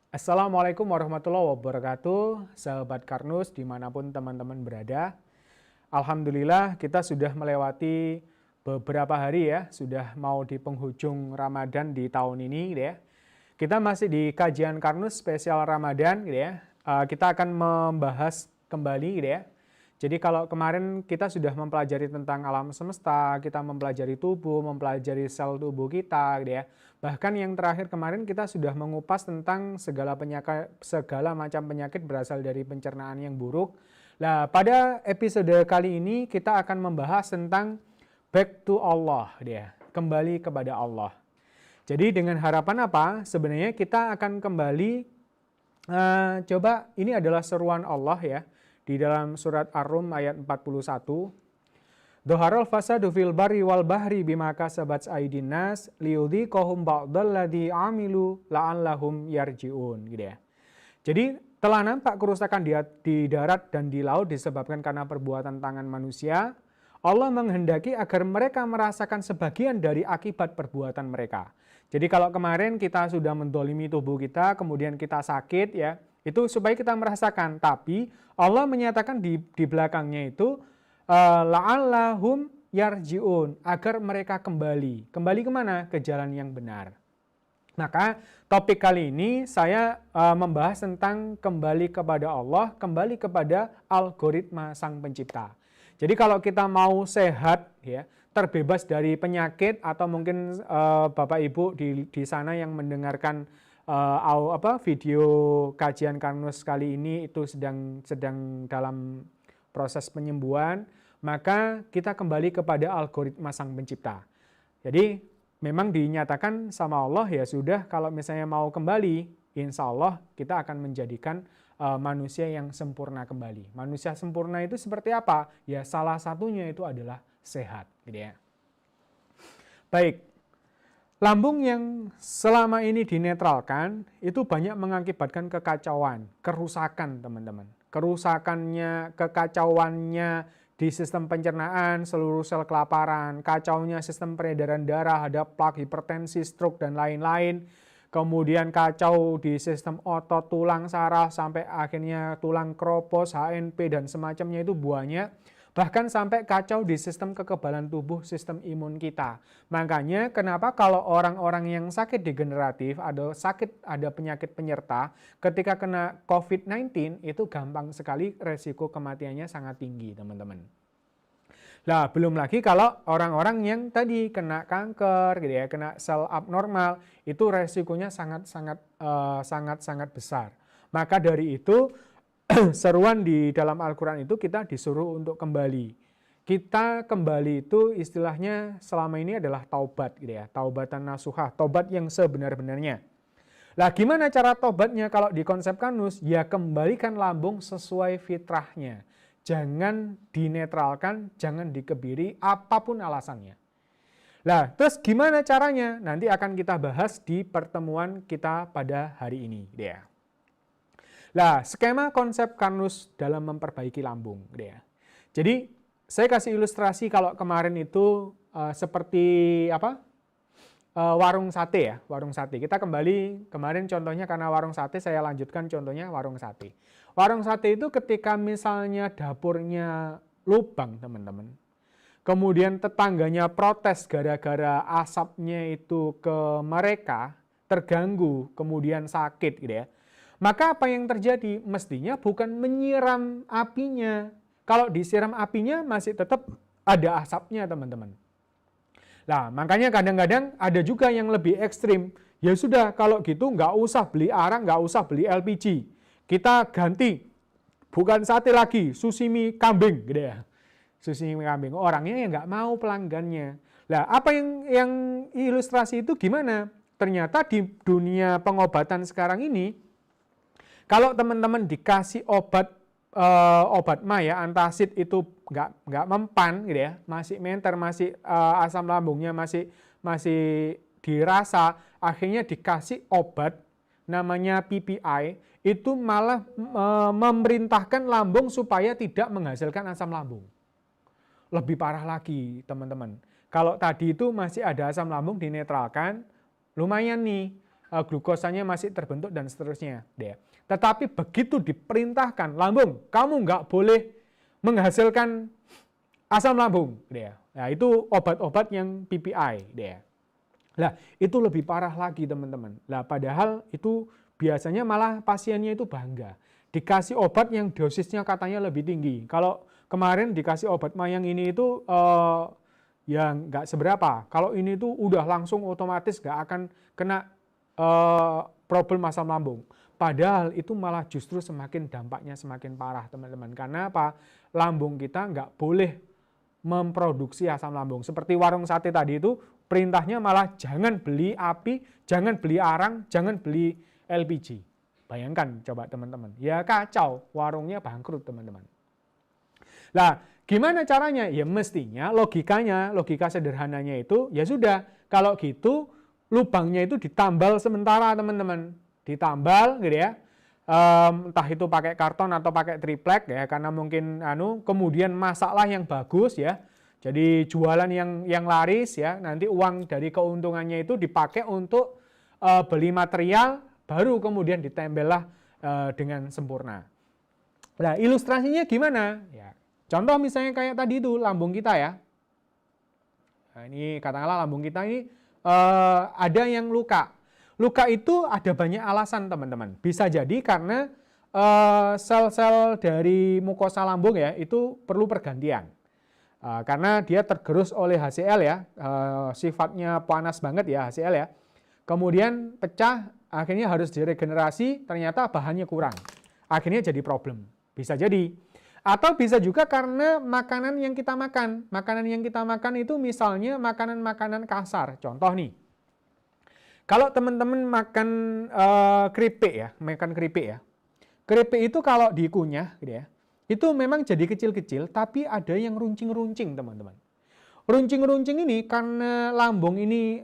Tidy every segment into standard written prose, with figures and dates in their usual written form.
Assalamualaikum warahmatullahi wabarakatuh, sahabat Karnus dimanapun teman-teman berada. Alhamdulillah kita sudah melewati beberapa hari ya, sudah mau di penghujung Ramadan di tahun ini gitu ya. Kita masih di kajian Karnus spesial Ramadan gitu ya. Kita akan membahas kembali gitu ya. Jadi kalau kemarin kita sudah mempelajari tentang alam semesta, kita mempelajari tubuh, mempelajari sel tubuh kita gitu ya. Bahkan yang terakhir kemarin kita sudah mengupas tentang segala macam penyakit berasal dari pencernaan yang buruk. Nah, pada episode kali ini kita akan membahas tentang back to Allah dia, kembali kepada Allah. Jadi dengan harapan apa? Sebenarnya kita akan kembali coba ini adalah seruan Allah ya di dalam surat Ar-Rum ayat 41. Dhaharal fasadu fil barri wal bahri bima kasabat aydin nas liyudhiqahum ba'dalladzi amilu la'allahum yarji'un gitu ya. Jadi telah nampak kerusakan di darat dan di laut disebabkan karena perbuatan tangan manusia. Allah menghendaki agar mereka merasakan sebagian dari akibat perbuatan mereka. Jadi kalau kemarin kita sudah mendolimi tubuh kita, kemudian kita sakit ya, itu supaya kita merasakan. Tapi Allah menyatakan di belakangnya itu la'allahum yarji'un, agar mereka kembali. Kembali kemana? Ke jalan yang benar. Maka topik kali ini saya membahas tentang kembali kepada Allah, kembali kepada algoritma Sang Pencipta. Jadi kalau kita mau sehat ya, terbebas dari penyakit atau mungkin Bapak Ibu di sana yang mendengarkan video kajian Karnus kali ini itu sedang dalam proses penyembuhan, maka kita kembali kepada algoritma Sang Pencipta. Jadi memang dinyatakan sama Allah ya sudah, kalau misalnya mau kembali, insya Allah kita akan menjadikan manusia yang sempurna kembali. Manusia sempurna itu seperti apa? Ya salah satunya itu adalah sehat, gitu ya. Baik, lambung yang selama ini dinetralkan itu banyak mengakibatkan kekacauan, kerusakan teman-teman. Kerusakannya, kekacauannya di sistem pencernaan, seluruh sel kelaparan, kacaunya sistem peredaran darah, ada plak, hipertensi, stroke, dan lain-lain. Kemudian kacau di sistem otot, tulang, saraf, sampai akhirnya tulang kropos, HNP, dan semacamnya itu banyak. Bahkan sampai kacau di sistem kekebalan tubuh, sistem imun kita. Makanya kenapa kalau orang-orang yang sakit degeneratif, ada penyakit penyerta, ketika kena COVID-19 itu gampang sekali resiko kematiannya sangat tinggi, teman-teman. Nah, belum lagi kalau orang-orang yang tadi kena kanker, gitu ya, kena sel abnormal, itu resikonya sangat besar. Maka dari itu, seruan di dalam Al-Quran itu kita disuruh untuk kembali. Kita kembali itu istilahnya selama ini adalah taubat, gitu ya, taubatan nasuhah, taubat yang sebenar-benarnya. Lah, gimana cara taubatnya kalau di konsep Karnus? Ya kembalikan lambung sesuai fitrahnya. Jangan dinetralkan, jangan dikebiri, apapun alasannya. Nah, terus gimana caranya? Nanti akan kita bahas di pertemuan kita pada hari ini. Ya. Nah, skema konsep Karnus dalam memperbaiki lambung. Ya. Jadi, saya kasih ilustrasi kalau kemarin itu seperti apa? Warung sate ya, warung sate. Kita kembali kemarin contohnya karena warung sate, saya lanjutkan contohnya warung sate. Warung sate itu ketika misalnya dapurnya lubang, teman-teman. Kemudian tetangganya protes gara-gara asapnya itu ke mereka, terganggu, kemudian sakit gitu ya. Maka apa yang terjadi? Mestinya bukan menyiram apinya. Kalau disiram apinya masih tetap ada asapnya, teman-teman. Nah, makanya kadang-kadang ada juga yang lebih ekstrim. Ya sudah, kalau gitu nggak usah beli arang, nggak usah beli LPG. Kita ganti, bukan sate lagi, sushimi kambing, gitu ya. Sushimi kambing. Orangnya ya nggak mau pelanggannya. Nah, apa yang ilustrasi itu gimana? Ternyata di dunia pengobatan sekarang ini, kalau teman-teman dikasih obat mah ya, antasid itu nggak mempan gitu ya, masih menter, masih asam lambungnya masih dirasa, akhirnya dikasih obat namanya PPI, itu malah memerintahkan lambung supaya tidak menghasilkan asam lambung. Lebih parah lagi teman-teman, kalau tadi itu masih ada asam lambung dinetralkan, lumayan nih. glukosanya masih terbentuk dan seterusnya. Tetapi begitu diperintahkan, lambung, kamu nggak boleh menghasilkan asam lambung. Nah, itu obat-obat yang PPI. Nah, itu lebih parah lagi teman-teman. Nah, padahal itu biasanya malah pasiennya itu bangga. Dikasih obat yang dosisnya katanya lebih tinggi. Kalau kemarin dikasih obat mayang ini itu yang nggak seberapa. Kalau ini tuh udah langsung otomatis nggak akan kena problem asam lambung. Padahal itu malah justru dampaknya semakin parah teman-teman. Karena apa? Lambung kita nggak boleh memproduksi asam lambung. Seperti warung sate tadi itu, perintahnya malah jangan beli api, jangan beli arang, jangan beli LPG. Bayangkan coba teman-teman. Ya kacau, warungnya bangkrut teman-teman. Nah, gimana caranya? Ya mestinya logika sederhananya itu, ya sudah, kalau gitu lubangnya itu ditambal sementara teman-teman. Ditambal gitu ya. Entah itu pakai karton atau pakai triplek ya, karena mungkin kemudian masaklah yang bagus ya. Jadi jualan yang laris ya, nanti uang dari keuntungannya itu dipakai untuk beli material, baru kemudian ditempellah dengan sempurna. Nah, ilustrasinya gimana? Ya, contoh misalnya kayak tadi itu lambung kita ya. Nah, ini katakanlah lambung kita ini ada yang luka. Luka itu ada banyak alasan teman-teman. Bisa jadi karena sel-sel dari mukosa lambung ya itu perlu pergantian. Karena dia tergerus oleh HCl ya, sifatnya panas banget ya HCl ya. Kemudian pecah, akhirnya harus diregenerasi, ternyata bahannya kurang. Akhirnya jadi problem. Bisa jadi. Atau bisa juga karena makanan yang kita makan. Makanan yang kita makan itu misalnya makanan-makanan kasar. Contoh nih. Kalau teman-teman makan keripik ya, keripik itu kalau dikunyah, gitu ya, itu memang jadi kecil-kecil, tapi ada yang runcing-runcing teman-teman. Runcing-runcing ini karena lambung ini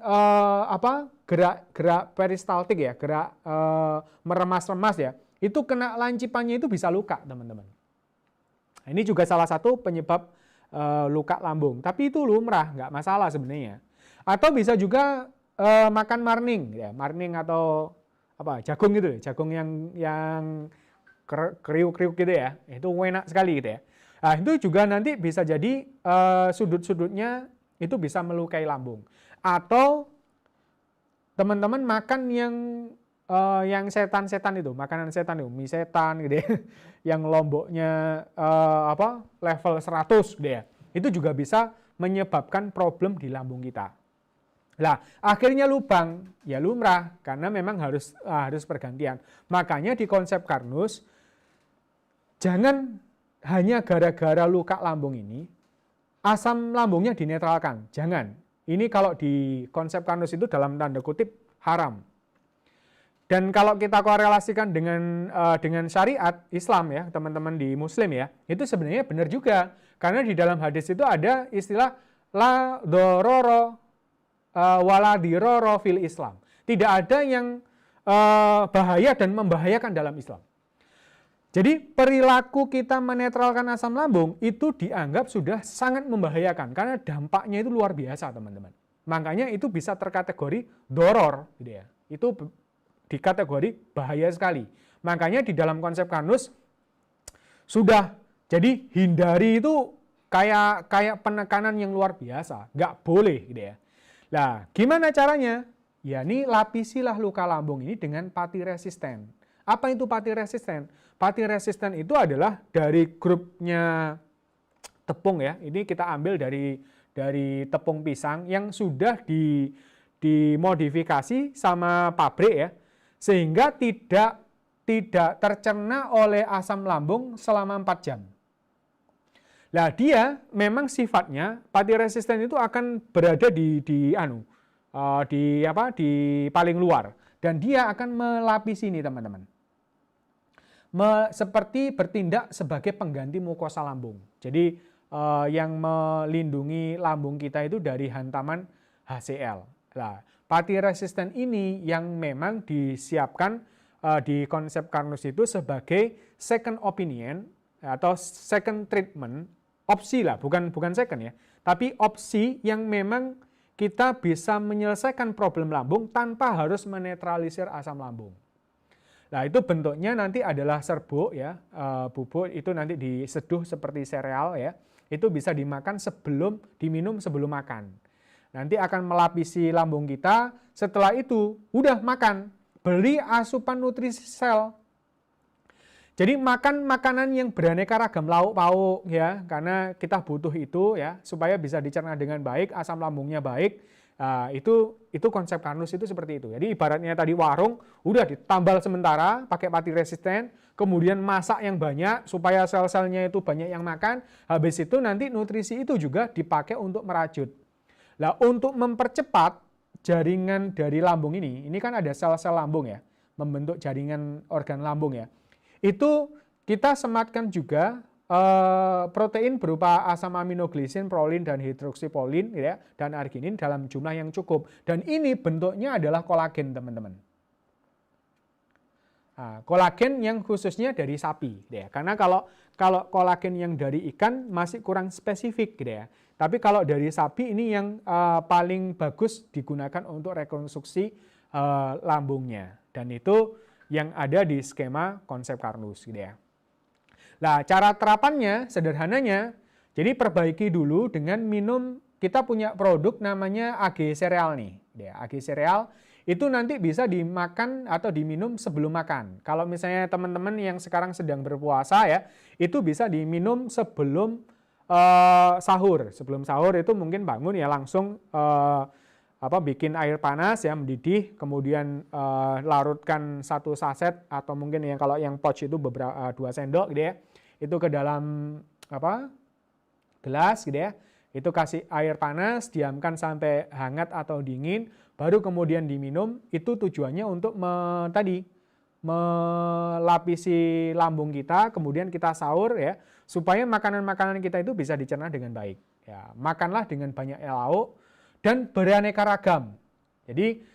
gerak peristaltik ya, gerak meremas-remas ya, itu kena lancipannya itu bisa luka teman-teman. Nah, ini juga salah satu penyebab luka lambung, tapi itu lumrah, nggak masalah sebenarnya. Atau bisa juga makan marning ya, marning atau jagung gitu, jagung yang kriuk-kriuk gitu ya, itu enak sekali gitu ya. Nah, itu juga nanti bisa jadi sudut-sudutnya itu bisa melukai lambung. Atau teman-teman makan yang setan-setan itu, makanan setan itu, mie setan gitu ya, yang lomboknya level 100 gitu ya, itu juga bisa menyebabkan problem di lambung kita. Nah, akhirnya lubang, ya lumrah, karena memang harus pergantian. Makanya di konsep Karnus, jangan hanya gara-gara luka lambung ini, asam lambungnya dinetralkan. Jangan. Ini kalau di konsep Karnus itu dalam tanda kutip haram. Dan kalau kita korelasikan dengan syariat Islam ya, teman-teman di Muslim ya, itu sebenarnya benar juga. Karena di dalam hadis itu ada istilah la dororo wala diroro fil Islam. Tidak ada yang bahaya dan membahayakan dalam Islam. Jadi perilaku kita menetralkan asam lambung itu dianggap sudah sangat membahayakan karena dampaknya itu luar biasa teman-teman. Makanya itu bisa terkategori doror gitu ya. Itu dikategori bahaya sekali. Makanya di dalam konsep Karnus sudah jadi hindari itu kayak penekanan yang luar biasa, nggak boleh gitu ya. Nah, gimana caranya? Ya, ini lapisilah luka lambung ini dengan pati resisten. Apa itu pati resisten? Pati resisten itu adalah dari grupnya tepung ya. Ini kita ambil dari tepung pisang yang sudah dimodifikasi sama pabrik ya, sehingga tidak tercerna oleh asam lambung selama 4 jam. Nah, dia memang sifatnya pati resisten itu akan berada di paling luar dan dia akan melapisi ini teman-teman. Seperti bertindak sebagai pengganti mukosa lambung. Jadi yang melindungi lambung kita itu dari hantaman HCl. Nah, pati resisten ini yang memang disiapkan di konsep Karnus itu sebagai second opinion atau second treatment. Opsi lah, bukan second ya, tapi opsi yang memang kita bisa menyelesaikan problem lambung tanpa harus menetralisir asam lambung. Nah, itu bentuknya nanti adalah serbuk ya, bubuk itu nanti diseduh seperti sereal ya. Itu bisa diminum sebelum makan. Nanti akan melapisi lambung kita. Setelah itu udah makan, beli asupan nutrisi sel. Jadi makan makanan yang beraneka ragam lauk pauk ya, karena kita butuh itu ya supaya bisa dicerna dengan baik, asam lambungnya baik. Nah, itu konsep Carnus itu seperti itu. Jadi ibaratnya tadi warung udah ditambal sementara pakai pati resisten, kemudian masak yang banyak supaya sel-selnya itu banyak yang makan. Habis itu nanti nutrisi itu juga dipakai untuk merajut. Nah, untuk mempercepat jaringan dari lambung ini kan ada sel-sel lambung ya, membentuk jaringan organ lambung ya. Itu kita sematkan juga protein berupa asam aminoglisin, prolin, dan hidroksipolin ya, dan arginin dalam jumlah yang cukup. Dan ini bentuknya adalah kolagen, teman-teman. Nah, kolagen yang khususnya dari sapi, ya. Karena kalau kolagen yang dari ikan masih kurang spesifik, gitu ya. Tapi kalau dari sapi ini yang paling bagus digunakan untuk rekonstruksi lambungnya. Dan itu yang ada di skema konsep Carnus, gitu ya. Nah, cara terapannya sederhananya, jadi perbaiki dulu dengan minum, kita punya produk namanya AG Sereal nih. Ya, AG Sereal itu nanti bisa dimakan atau diminum sebelum makan. Kalau misalnya teman-teman yang sekarang sedang berpuasa ya, itu bisa diminum sebelum sahur. Sebelum sahur itu mungkin bangun ya langsung bikin air panas ya, mendidih, kemudian larutkan 1 saset atau mungkin yang kalau yang pouch itu 2 sendok gitu ya. Itu ke dalam gelas gitu ya. Itu kasih air panas, diamkan sampai hangat atau dingin, baru kemudian diminum. Itu tujuannya untuk melapisi lambung kita, kemudian kita sahur ya, supaya makanan-makanan kita itu bisa dicerna dengan baik. Ya, makanlah dengan banyak lauk dan beraneka ragam. Jadi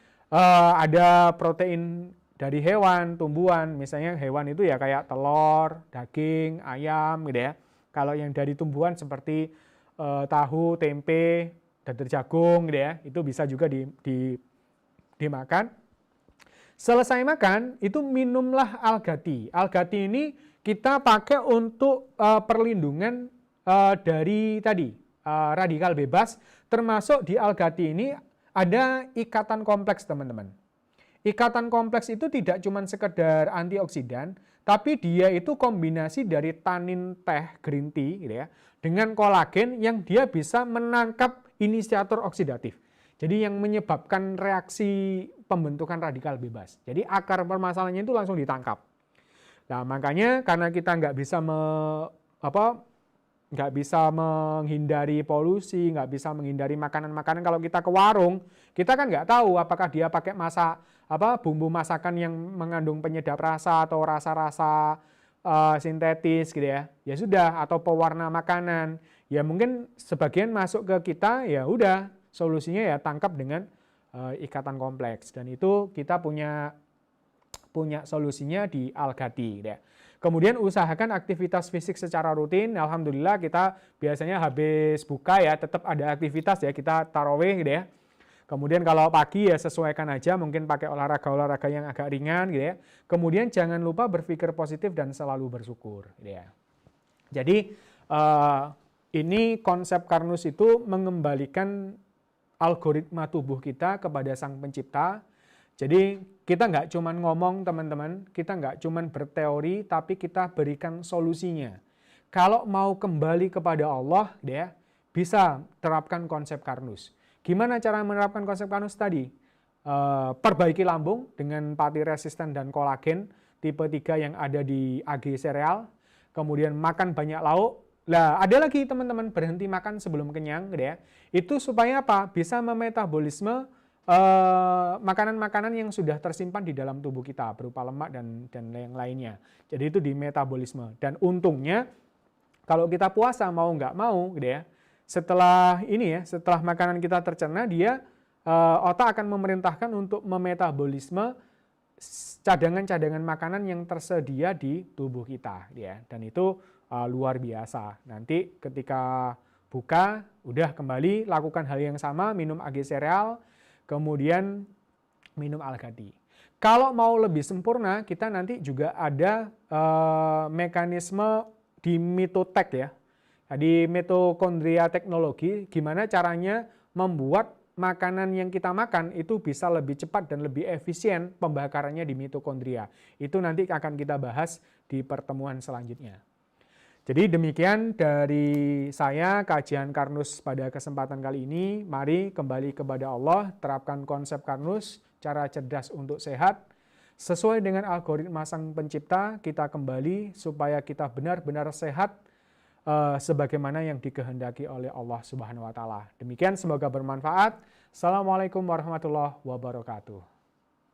ada protein dari hewan, tumbuhan, misalnya hewan itu ya kayak telur, daging, ayam gitu ya. Kalau yang dari tumbuhan seperti tahu, tempe, dadar jagung gitu ya, itu bisa juga dimakan. Selesai makan, itu minumlah Algati. Algati ini kita pakai untuk perlindungan dari radikal bebas, termasuk di Algati ini ada ikatan kompleks, teman-teman. Ikatan kompleks itu tidak cuma sekedar antioksidan, tapi dia itu kombinasi dari tanin teh green tea gitu ya, dengan kolagen yang dia bisa menangkap inisiator oksidatif. Jadi yang menyebabkan reaksi pembentukan radikal bebas. Jadi akar permasalahannya itu langsung ditangkap. Nah, makanya karena kita nggak bisa menghindari polusi, nggak bisa menghindari makanan-makanan. Kalau kita ke warung, kita kan nggak tahu apakah dia pakai bumbu masakan yang mengandung penyedap rasa atau rasa-rasa sintetis gitu ya. Ya sudah, atau pewarna makanan. Ya mungkin sebagian masuk ke kita, ya udah solusinya ya tangkap dengan ikatan kompleks. Dan itu kita punya solusinya di Algati gitu ya. Kemudian usahakan aktivitas fisik secara rutin. Alhamdulillah kita biasanya habis buka ya tetap ada aktivitas ya, kita tarawih gitu ya. Kemudian kalau pagi ya sesuaikan aja, mungkin pakai olahraga-olahraga yang agak ringan gitu ya. Kemudian jangan lupa berpikir positif dan selalu bersyukur gitu ya. Jadi ini konsep Carnus itu mengembalikan algoritma tubuh kita kepada Sang Pencipta. Jadi kita nggak cuma ngomong, teman-teman, kita nggak cuma berteori, tapi kita berikan solusinya. Kalau mau kembali kepada Allah, ya, bisa terapkan konsep Carnus. Gimana cara menerapkan konsep Carnus tadi? Perbaiki lambung dengan pati resisten dan kolagen tipe 3 yang ada di AG Sereal. Kemudian makan banyak lauk. Nah, ada lagi teman-teman, berhenti makan sebelum kenyang, gitu ya. Itu supaya apa? Bisa memetabolisme makanan-makanan yang sudah tersimpan di dalam tubuh kita berupa lemak dan yang lainnya. Jadi itu di metabolisme. Dan untungnya kalau kita puasa mau nggak mau gitu ya, setelah makanan kita tercerna, dia otak akan memerintahkan untuk memetabolisme cadangan-cadangan makanan yang tersedia di tubuh kita gitu ya. Dan itu luar biasa. Nanti ketika buka, udah kembali lakukan hal yang sama, minum agi sereal, kemudian minum Al-Ghadi. Kalau mau lebih sempurna, kita nanti juga ada mekanisme di mitotek ya. Di mitokondria teknologi, gimana caranya membuat makanan yang kita makan itu bisa lebih cepat dan lebih efisien pembakarannya di mitokondria. Itu nanti akan kita bahas di pertemuan selanjutnya. Jadi demikian dari saya kajian Karnus pada kesempatan kali ini. Mari kembali kepada Allah, terapkan konsep Karnus, cara cerdas untuk sehat. Sesuai dengan algoritma Sang Pencipta, kita kembali supaya kita benar-benar sehat sebagaimana yang dikehendaki oleh Allah Subhanahu wa taala. Demikian, semoga bermanfaat. Assalamualaikum warahmatullahi wabarakatuh.